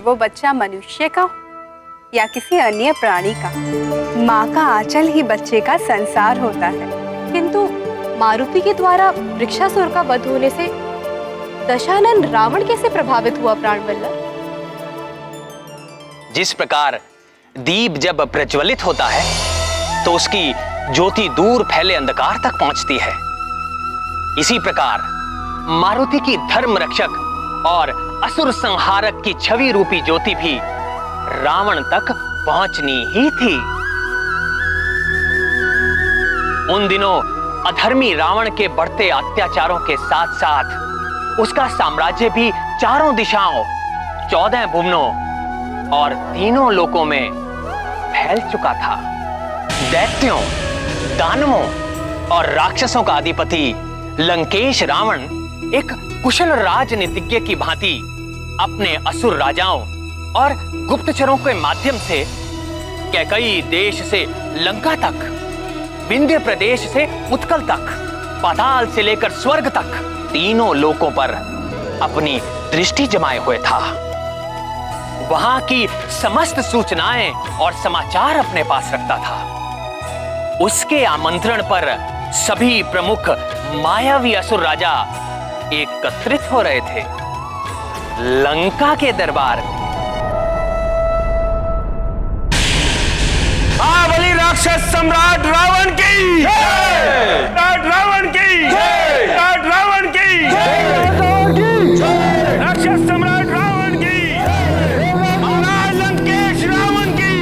वो बच्चा मनुष्य का या किसी अन्य प्राणी का, माँ का आंचल ही बच्चे का संसार होता है। किंतु मारुति के द्वारा वृक्षासुर का वध होने से दशानन रावण कैसे प्रभावित हुआ प्राणवल्लभ? जिस प्रकार दीप जब प्रज्वलित होता है तो उसकी ज्योति दूर फैले अंधकार तक पहुंचती है, इसी प्रकार मारुति की धर्म रक्षक और असुर संहारक की छवि रूपी ज्योति भी रावण तक पहुंचनी ही थी। उन दिनों अधर्मी रावण के बढ़ते अत्याचारों के साथ साथ उसका साम्राज्य भी चारों दिशाओं, 14 भुवनों और तीनों लोकों में फैल चुका था। दैत्यों, दानवों और राक्षसों का अधिपति लंकेश रावण एक कुशल राजनीतिज्ञ की भांति अपने असुर राजाओं और गुप्तचरों के माध्यम से कैकई देश से लंका तक, विंध्य प्रदेश से उत्कल तक, पाताल से लेकर स्वर्ग तक तीनों लोकों पर अपनी दृष्टि जमाए हुए था। वहां की समस्त सूचनाएं और समाचार अपने पास रखता था। उसके आमंत्रण पर सभी प्रमुख मायावी असुर राजा एकत्रित हो रहे थे लंका के दरबार में। बलि राक्षस सम्राट रावण की जय! रावण की जय! रावण की जय! राक्षस सम्राट रावण की महाराज लंकेश रावण की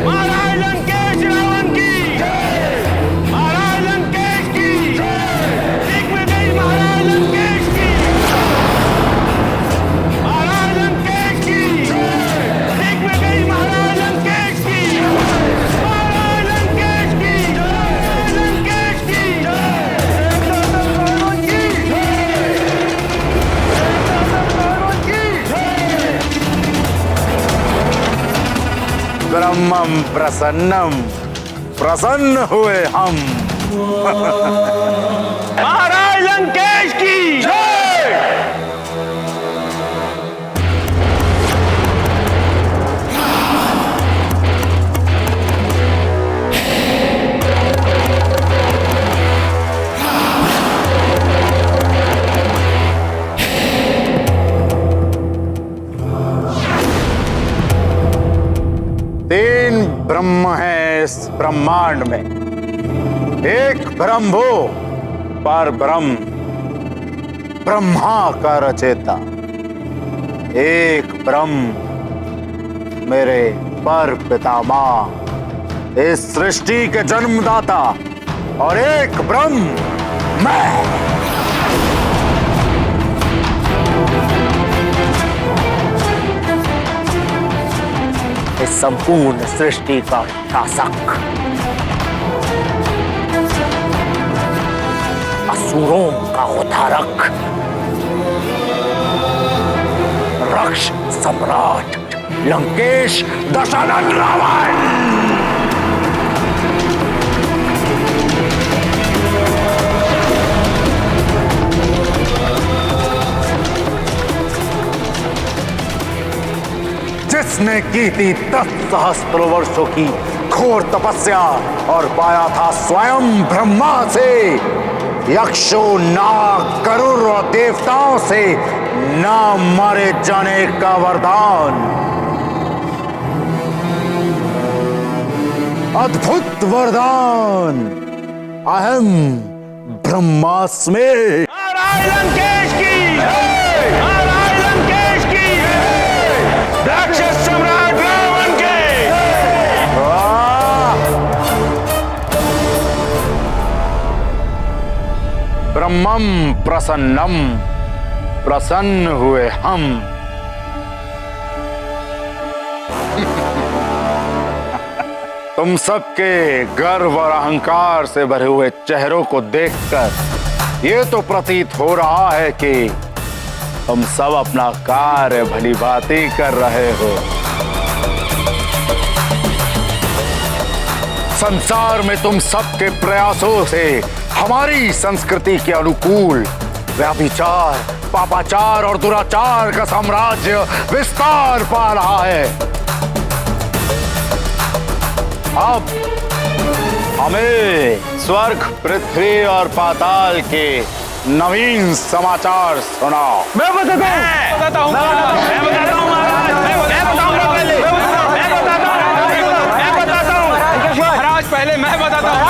महाराज लंकेश रावण की महाराज लंकेश की एक में गई महाराज लंकेश की महाराज लंकेश की एक में गई महाराज लंकेश की ब्रह्मं प्रसन्नम, प्रसन्न हुए हम। महाराज लंकेश की जय! तीन ब्रह्म है इस ब्रह्मांड में, एक ब्रह्मो पर ब्रह्म, ब्रह्मा का रचेता, एक ब्रह्म मेरे पर पितामह, इस सृष्टि के जन्मदाता, और एक ब्रह्म मैं। इस संपूर्ण सृष्टि का शासक, असुरों का उद्धारक, रक्ष सम्राट लंकेश दशानन रावण। जिसने की थी 10 सहस्त्र वर्षों की घोर तपस्या और पाया था स्वयं ब्रह्मा से, यक्षों, नाग, गरुड़ और देवताओं से न मारे जाने का वरदान। अद्भुत वरदान, अहम ब्रह्मास्मि। महाराज लंकेश की जय! महाराज लंकेश की जय! राक्षस सम्राट रावण के ब्रह्मं प्रसन्नम, प्रसन्न हुए हम। तुम सबके गर्व और अहंकार से भरे हुए चेहरों को देखकर ये तो प्रतीत हो रहा है कि तुम सब अपना कार्य भली भांति कर रहे हो। संसार में तुम सबके प्रयासों से हमारी संस्कृति के अनुकूल व्यभिचार, पापाचार और दुराचार का साम्राज्य विस्तार पा रहा है। अब हमें स्वर्ग, पृथ्वी और पाताल के नवीन समाचार सुनाओ। मैं बताता हूँ महाराज, पहले मैं बताता हूँ।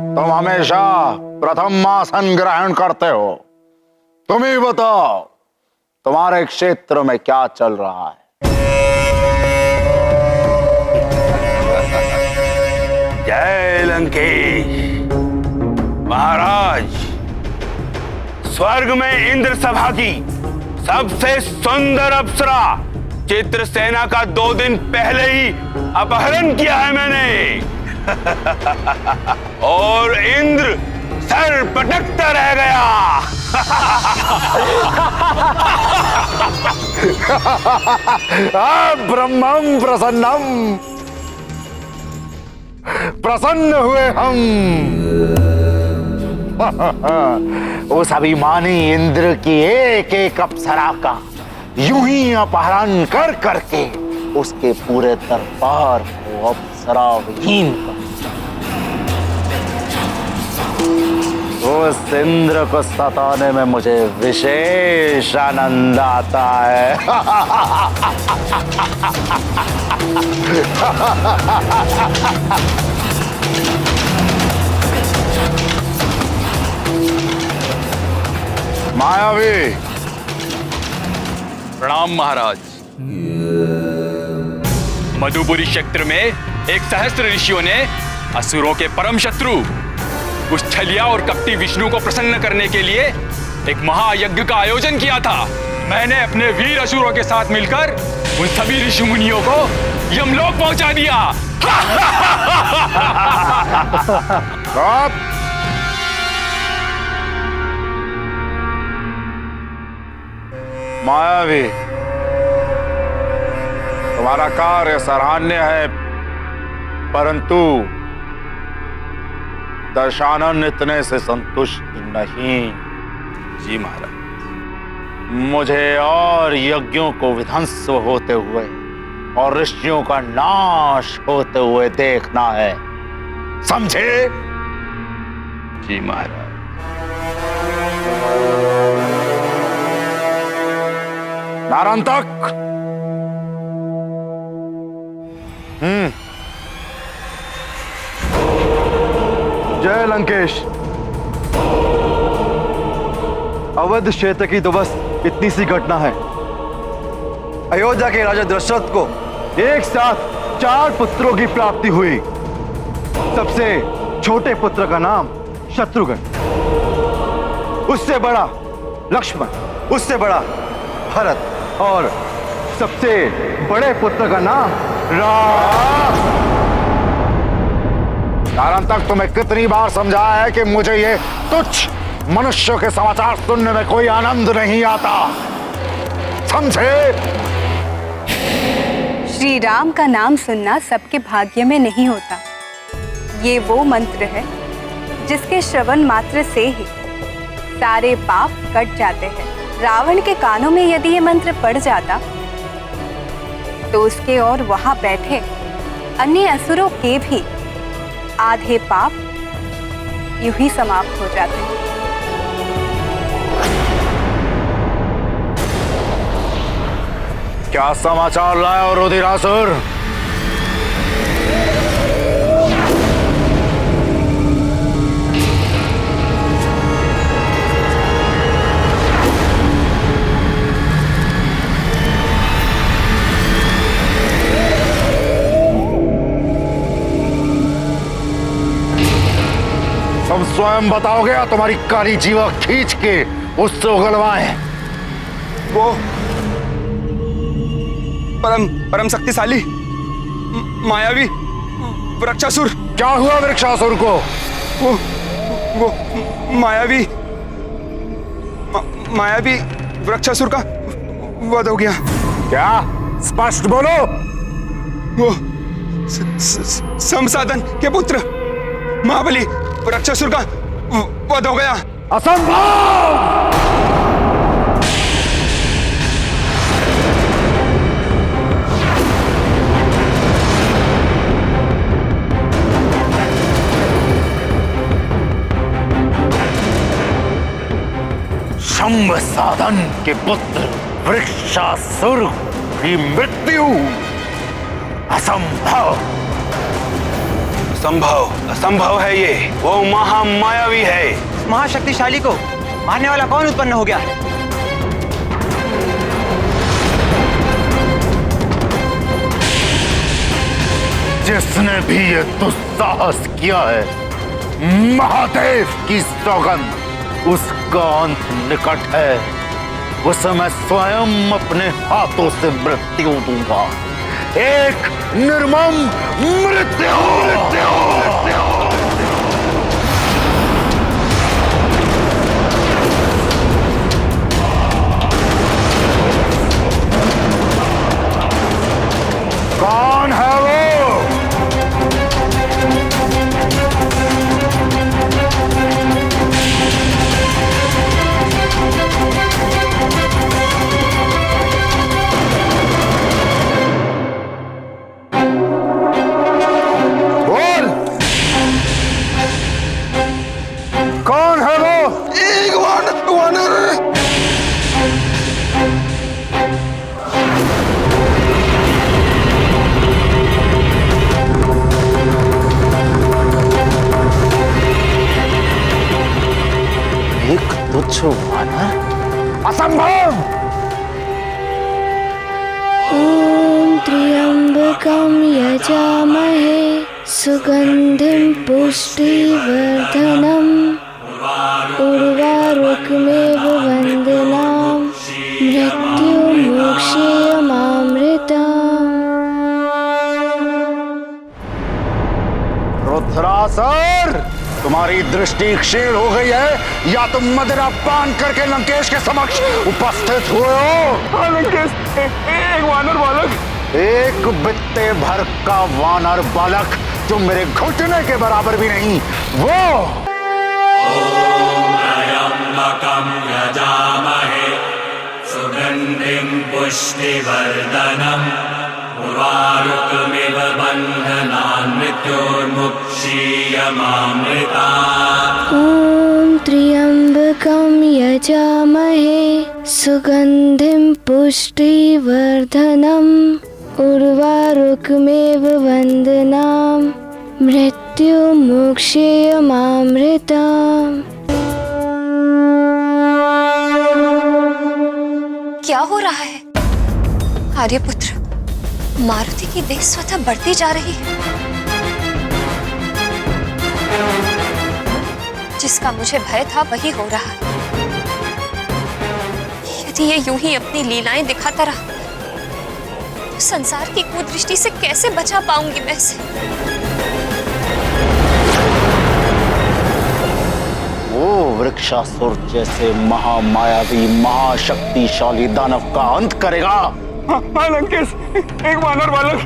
तुम हमेशा प्रथम आसन ग्रहण करते हो। तुम ही बताओ, तुम्हारे क्षेत्र में क्या चल रहा है? जय लंकेश महाराज, स्वर्ग में इंद्र सभा की सबसे सुंदर अप्सरा चित्रसेना का 2 दिन पहले ही अपहरण किया है मैंने। और इंद्र सर पटकता रह गया। ब्रह्मम प्रसन्नम, प्रसन्न हुए हम। उस अभिमानी इंद्र की एक एक अप्सरा का यूं ही अपहरण कर करके उसके पूरे दरबार को अप्सरा विहीन कर। उस इंद्र को सताने में मुझे विशेष आनंद आता है। मायावी। प्रणाम महाराज। मधुपुरी क्षेत्र में एक सहस्त्र ऋषियों ने असुरों के परम शत्रु उस छलिया और कपटी विष्णु को प्रसन्न करने के लिए एक महायज्ञ का आयोजन किया था। मैंने अपने वीर असुरों के साथ मिलकर उन सभी ऋषि मुनियों को यमलोक पहुंचा दिया। मायावी, तुम्हारा कार्य सराहनीय है, परंतु दशानन इतने से संतुष्ट नहीं। जी महाराज। मुझे और यज्ञों को विध्वंस होते हुए और ऋषियों का नाश होते हुए देखना है, समझे? जी महाराज। नारांतक। जय लंकेश। अवध क्षेत्र की तो बस इतनी सी घटना है। अयोध्या के राजा दशरथ को एक साथ 4 पुत्रों की प्राप्ति हुई। सबसे छोटे पुत्र का नाम शत्रुघ्न, उससे बड़ा लक्ष्मण, उससे बड़ा भरत और सबसे बड़े पुत्र का नाम राम। कारण तक तुम्हें कितनी बार समझाया है कि मुझे ये तुच्छ मनुष्यों के समाचार सुनने में कोई आनंद नहीं आता, समझे? श्री राम का नाम सुनना सबके भाग्य में नहीं होता। ये वो मंत्र है जिसके श्रवण मात्र से ही सारे पाप कट जाते हैं। रावण के कानों में यदि ये मंत्र पड़ जाता तो उसके और वहां बैठे अन्य असुरों के भी आधे पाप यूं ही समाप्त हो जाते हैं। क्या समाचार लाए और रुधिरासुर? तुम स्वयं बताओगे या तुम्हारी काली जीवा खींच के उससे उगलवाएं? वो परम शक्तिशाली मायावी वृक्षासुर। क्या हुआ वृक्षासुर को? वो मायावी वृक्षासुर का वध हो गया। क्या? स्पष्ट बोलो। वो संसाधन के पुत्र महाबली वृक्षासुर का वध हो गया। असंभव! संसाधन के पुत्र वृक्षासुर की मृत्यु? असंभव! असंभव है ये। वो महामायावी है। महाशक्तिशाली को मारने वाला कौन उत्पन्न हो गया? जिसने भी ये दुस्साहस किया है, महादेव की सौगंध, उसका अंत निकट है। उसे मैं स्वयं अपने हाथों से मृत्यु दूंगा। एक निर्मम मृत्यु। कौन है वो? बोल, कौन है वो? एक वानर। एक तुच्छ वानर? असंभव! ॐ त्र्यम्बकं यजामहे सुगन्धिं पुष्टिवर्धनम् उर्वारुकमेव वन्दनाम् मृत्युमोक्षेयमामृतम्। रुद्रासुर, तुम्हारी दृष्टि क्षीण हो गई है या तुम मदिरा पान करके लंकेश के समक्ष उपस्थित हुए हो? हाँ लंकेश, एक वानर बालक। एक बित्ते भर का वानर बालक जो मेरे घुटने के बराबर भी नहीं, वो त्र्यम्बकं यजामहे सुगन्धिं पुष्टिवर्धनम् उर्वारुकमिव बन्धनान् मृत्योर्मुक्षीयमामृतात्। ॐ त्र्यम्बकं यजामहे सुगन्धिं पुष्टिवर्धनम् उर्वारुकमेव वन्दनाम् मृत्युमोक्षेयमामृतम्। क्या हो रहा है? आर्यपुत्र, मारुति की देह स्वतः बढ़ती जा रही है। जिसका मुझे भय था वही हो रहा है। यदि ये यूं ही अपनी लीलाएं दिखाता रहा तो संसार की कुदृष्टि से कैसे बचा पाऊंगी मैं इसे? वो वृक्षासुर जैसे महामायावी महाशक्तिशाली दानव का अंत करेगा। हाँ लंकेश, एक वानर बालक।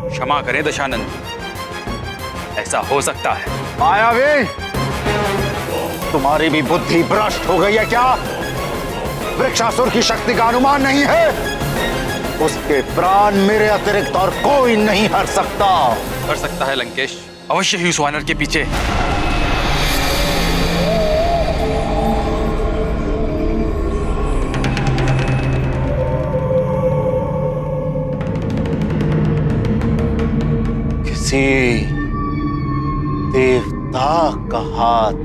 क्षमा करें दशानंद, ऐसा हो सकता है। मायावी, तुम्हारी भी बुद्धि भ्रष्ट हो गई है क्या? वृक्षासुर की शक्ति का अनुमान नहीं है। उसके प्राण मेरे अतिरिक्त और कोई नहीं हर सकता। कर सकता है लंकेश, अवश्य ही उस वानर के पीछे। किसी देवता का हाथ।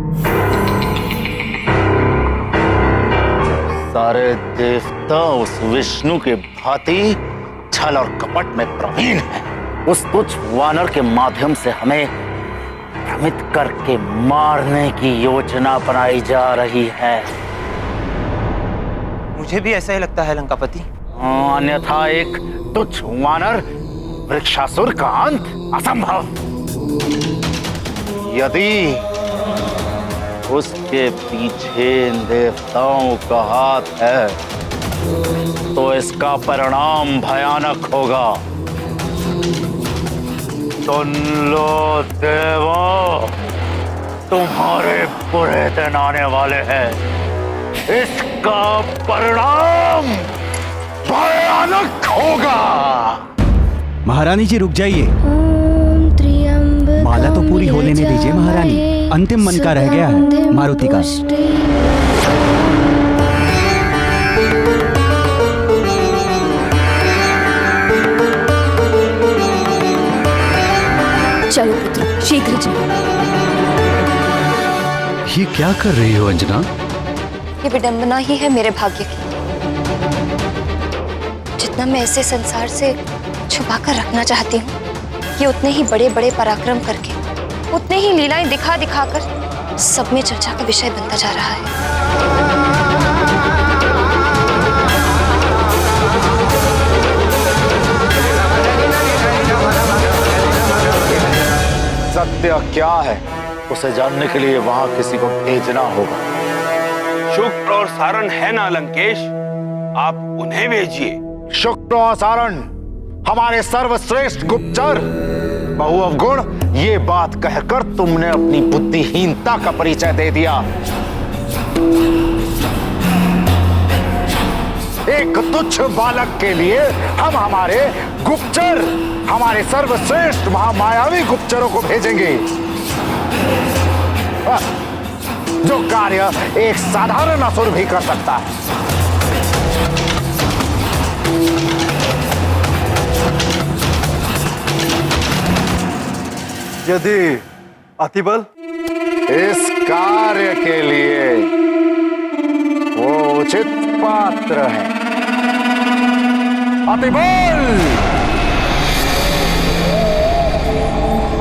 सारे देवता उस विष्णु के भांति छल और कपट में प्रवीण हैं। उस तुच्छ वानर के माध्यम से हमें भ्रमित करके मारने की योजना बनाई जा रही है। मुझे भी ऐसा ही लगता है लंकापति। अन्यथा एक तुच्छ वानर वृक्षासुर का अंत असंभव। यदि उसके पीछे इन देवताओं का हाथ है तो इसका परिणाम भयानक होगा। सुन लो देवो, तुम्हारे बुरे दिन आने वाले हैं। इसका परिणाम भयानक होगा। महारानी जी रुक जाइए। ॐ त्र्यम्बकं माला तो पूरी हो लेने दीजिए महारानी। अंतिम मन का रह गया है मारुति का। चलो पुत्र, शीघ्र चलो। ये क्या कर रही हो अंजना? ये विडंबना ही है मेरे भाग्य की। जितना मैं इसे संसार से छुपा कर रखना चाहती हूँ, ये उतने ही बड़े बड़े पराक्रम करके, उतने ही लीलाएं दिखा दिखा कर सब में चर्चा का विषय बनता जा रहा है। सत्य क्या है उसे जानने के लिए वहां किसी को भेजना होगा। शुक्र और सारण है ना लंकेश, आप उन्हें भेजिए। शुक्र और सारण हमारे सर्वश्रेष्ठ गुप्तचर। बहुअवगुण, ये बात कहकर तुमने अपनी बुद्धिहीनता का परिचय दे दिया। एक तुच्छ बालक के लिए हम हमारे गुप्तचर, हमारे सर्वश्रेष्ठ महामायावी गुप्तचरों को भेजेंगे, जो कार्य एक साधारण असुर भी कर सकता है। यदि अतिबल इस कार्य के लिए वो उचित पात्र है। अतिबल!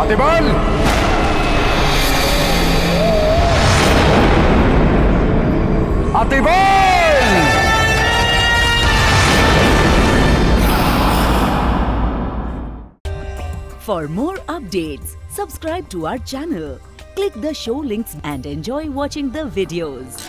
अतिबल! अतिबल! For more updates, subscribe to our channel, click the show links and enjoy watching the videos.